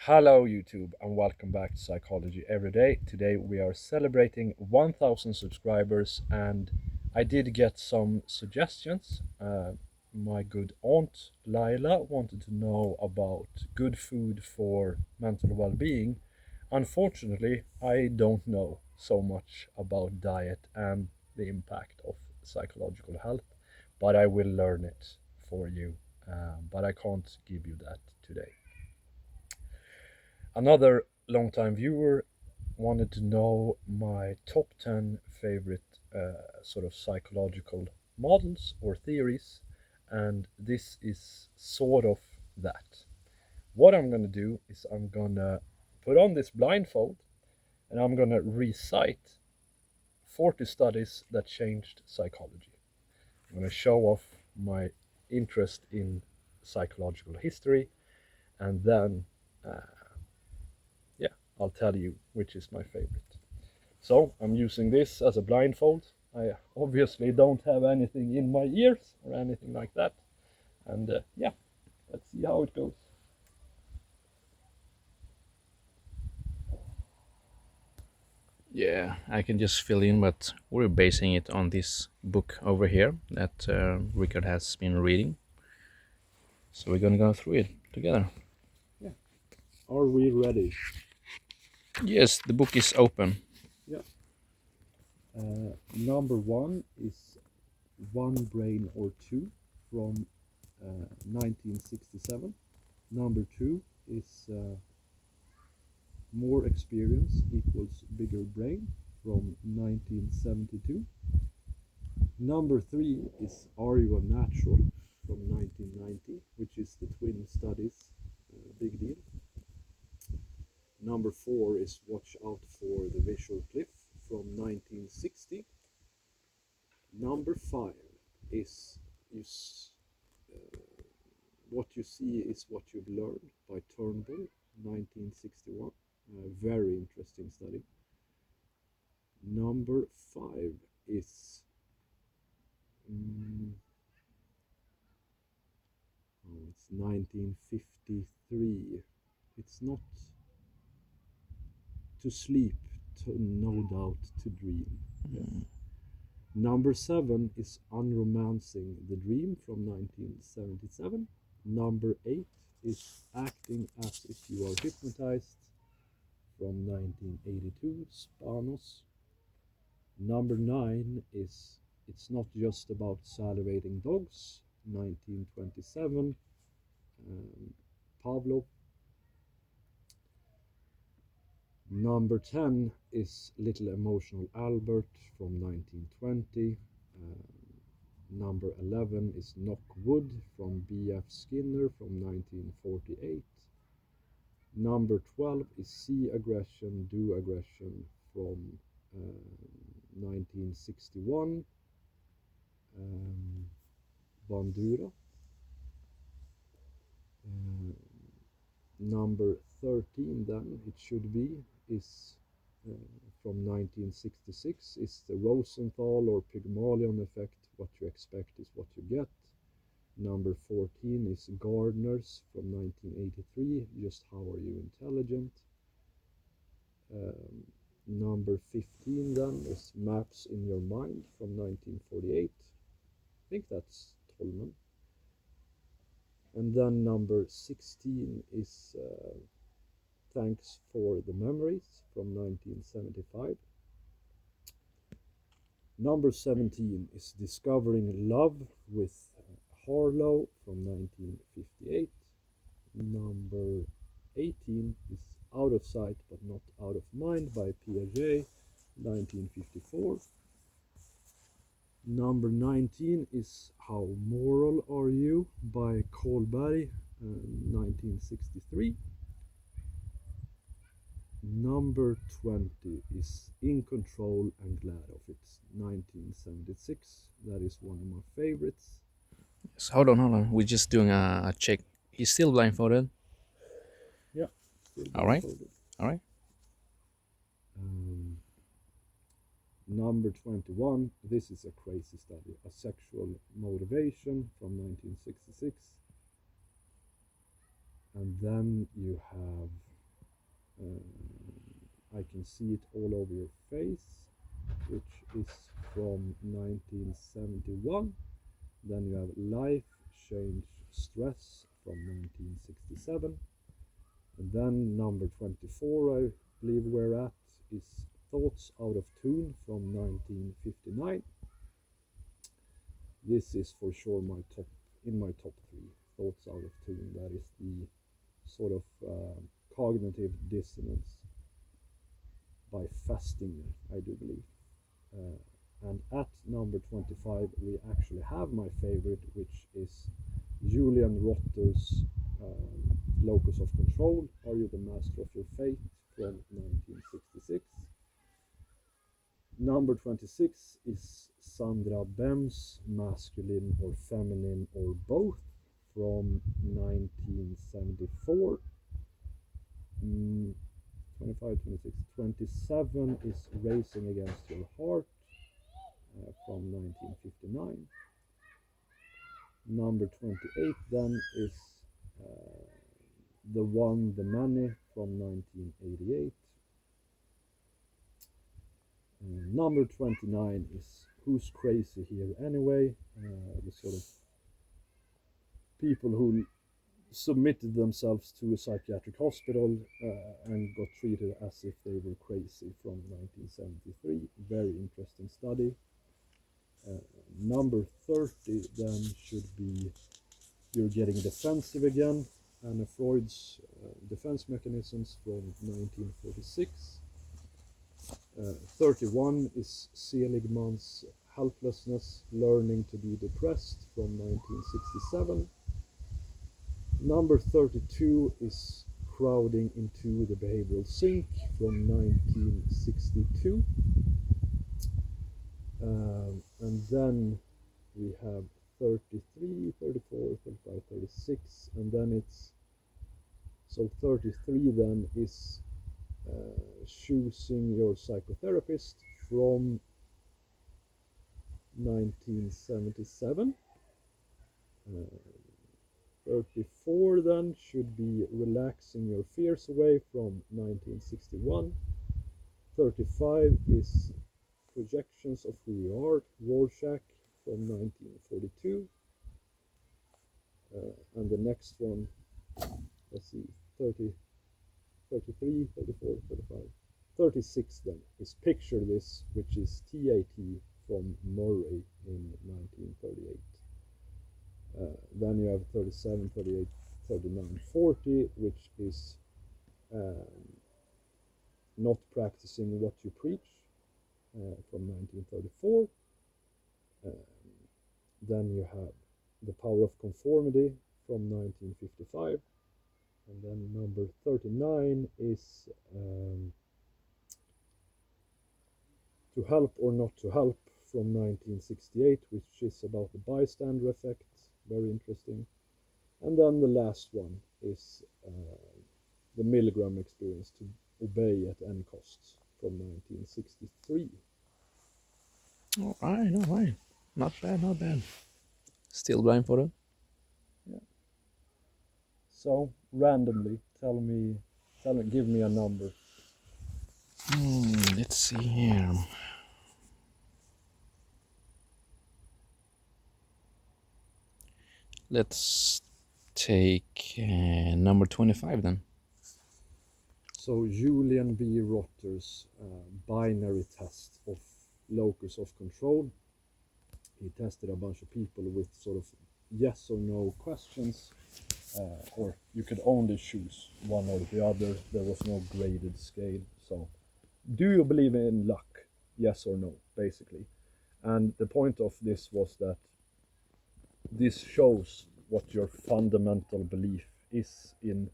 Hello, YouTube, and welcome back to Psychology Every Day. Today we are celebrating 1000 subscribers, and I did get some suggestions. My good aunt Laila wanted to know about good food for mental well being. Unfortunately, I don't know so much about diet and the impact of psychological health, but I will learn it for you. But I can't give you that today. Another longtime viewer wanted to know my top 10 favorite sort of psychological models or theories, and this is sort of that. What I'm going to do is I'm going to put on this blindfold and I'm going to recite 40 studies that changed psychology. I'm going to show off my interest in psychological history, and then uh, yeah, I'll tell you which is my favorite. So I'm using this as a blindfold. I obviously don't have anything in my ears or anything like that. And yeah, let's see how it goes. Yeah, I can just fill in, but we're basing it on this book over here that Rickard has been reading. So we're gonna go through it together. Yeah. Are we ready? Yes, the book is open. Yeah. Number one is One Brain or Two from 1967. Number two is More Experience Equals Bigger Brain from 1972. Number three is Are You a Natural from 1990, which is the twin studies big deal. Number four is Watch Out for the Visual Cliff from 1960. Number five is What You See is What You've Learned by Turnbull, 1961. A very interesting study. Number five is mm, it's 1953. It's not to sleep, no doubt to dream. Yes. Number seven is Unromancing the Dream from 1977. Number eight is Acting as If You Are Hypnotized from 1982, Spanos. Number nine is It's Not Just About Salivating Dogs, 1927, Pavlov. Number 10 is Little Emotional Albert from 1920. Number 11 is Knock Wood from B.F. Skinner from 1948. Number 12 is See Aggression, Do Aggression from 1961. Bandura. Uh, Number 13 then, it should be, is uh, from 1966, is the Rosenthal or Pygmalion effect. What you expect is what you get. Number 14 is Gardner's from 1983, just how are you intelligent. Number 15 then is Maps in Your Mind from 1948. I think that's Tolman. And then number 16 is Thanks for the Memories from 1975. Number 17 is Discovering Love with Harlow from 1958. Number 18 is Out of Sight but Not Out of Mind by Piaget, 1954. Number 19 is How Moral Are You by Kohlberg, 1963. Number 20 is In Control and Glad of It, 1976. That is one of my favorites. So hold on. We're just doing a check. He's still blindfolded. Yeah, still All right, blindfolded. all right. Um, Number 21, this is a crazy study, A Sexual Motivation from 1966. And then you have I can see it all over your face, which is from 1971. Then you have Life Change Stress from 1967. And then number 24, I believe we're at, is Thoughts Out of Tune from 1959. This is for sure my top three. Thoughts Out of Tune. That is the sort of cognitive dissonance by Fastinger, I do believe. And at number 25, we actually have my favorite, which is Julian Rotter's Locus of Control, Are You the Master of Your Fate, from 1966. Number 26 is Sandra Bem's Masculine or Feminine or Both, from 1974. 25, 26, 27 is Racing Against Your Heart, from 1959. Number 28 then is The One, the Many, from 1988. Number 29 is Who's Crazy Here Anyway? The sort of people who submitted themselves to a psychiatric hospital and got treated as if they were crazy, from 1973. Very interesting study. Number 30 then should be You're Getting Defensive Again, Anna Freud's defense mechanisms, from 1946. 31 is Seligman's Helplessness, Learning to be Depressed, from 1967. Number 32 is Crowding into the Behavioral Sink, from 1962. And then we have 33, 34, 35, 36, and then it's, so 33 then is Choosing Your Psychotherapist, from 1977. 34 then should be Relaxing Your Fears Away, from 1961. 35 is Projections of Who We Are, Rorschach, from 1942. And the next one, let's see, 30, 33, 34, 35. 36 then is Picture This, which is TAT, from Murray in 1938. Then you have 37, 38, 39, 40, which is Not Practicing What You Preach, from 1934. Then you have The Power of Conformity, from 1955. And then number 39 is To Help or Not to Help, from 1968, which is about the bystander effect. Very interesting. And then the last one is The Milgram Experience, To Obey at Any Cost, from 1963. All right, all right. Not bad, not bad. Still blindfolded? Yeah. So randomly, give me a number. Let's see here. Let's take number 25 then. So Julian B. Rotter's binary test of locus of control. He tested a bunch of people with sort of yes or no questions, or you could only choose one or the other. There was no graded scale. So, do you believe in luck? Yes or no, basically. And the point of this was that this shows what your fundamental belief is in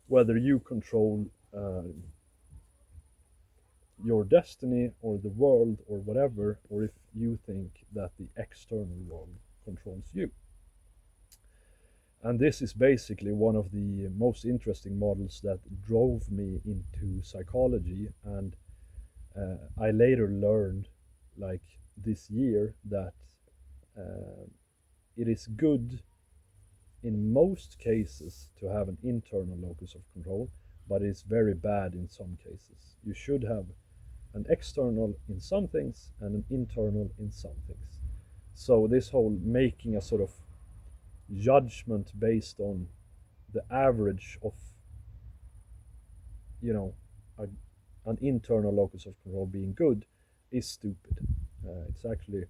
whether you control your destiny or the world or whatever, or if you think that the external world controls you. And this is basically one of the most interesting models that drove me into psychology. And I later learned, like this year, that it is good in most cases to have an internal locus of control, but it's very bad in some cases. You should have an external in some things and an internal in some things. So this whole making a sort of judgment based on the average of, you know, a, an internal locus of control being good is stupid. It's actually,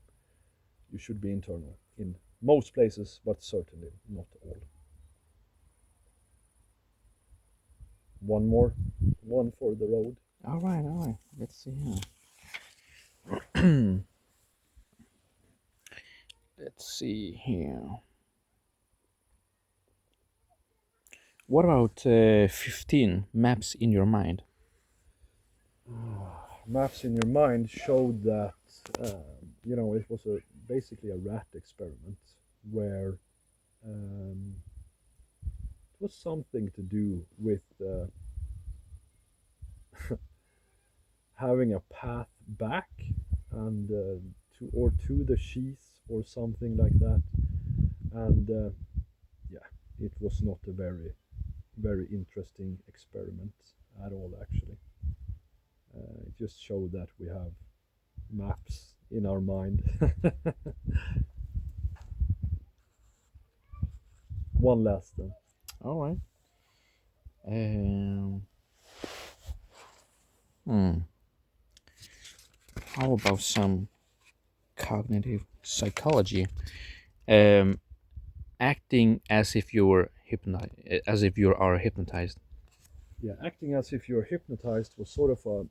you should be internal in most places, but certainly not all. One more, one for the road. All right, all right. Let's see here. Let's see here. What about 15 maps in your mind? Maps in your mind showed that, it was basically a rat experiment where it was something to do with having a path back and to the sheath or something like that. And yeah, it was not a very interesting experiment at all, actually. It just showed that we have maps in our mind. One last then. All right. Um, hmm. How about some cognitive psychology? Um, Acting as if you were hypnotized, as if you are hypnotized. Yeah, acting as if you're hypnotized was sort of a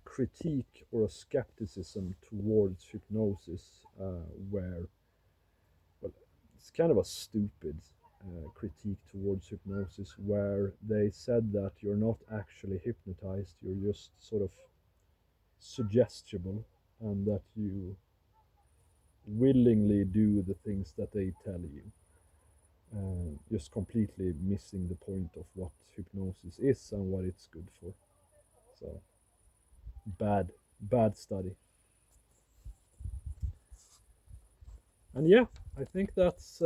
critique or a skepticism towards hypnosis, where, well, it's kind of a stupid critique towards hypnosis, where they said that you're not actually hypnotized, you're just sort of suggestible, and that you willingly do the things that they tell you. Just completely missing the point of what hypnosis is and what it's good for. So bad study. And yeah, I think that's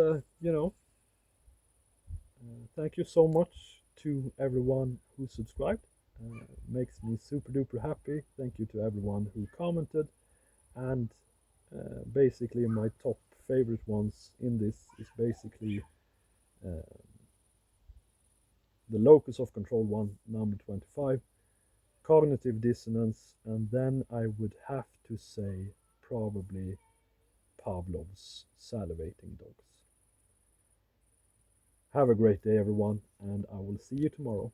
thank you so much to everyone who subscribed. Makes me super duper happy. Thank you to everyone who commented. And basically, my top favorite ones in this is basically uh, the locus of control one, number 25, cognitive dissonance, and then I would have to say probably Pavlov's salivating dogs. Have a great day, everyone, and I will see you tomorrow.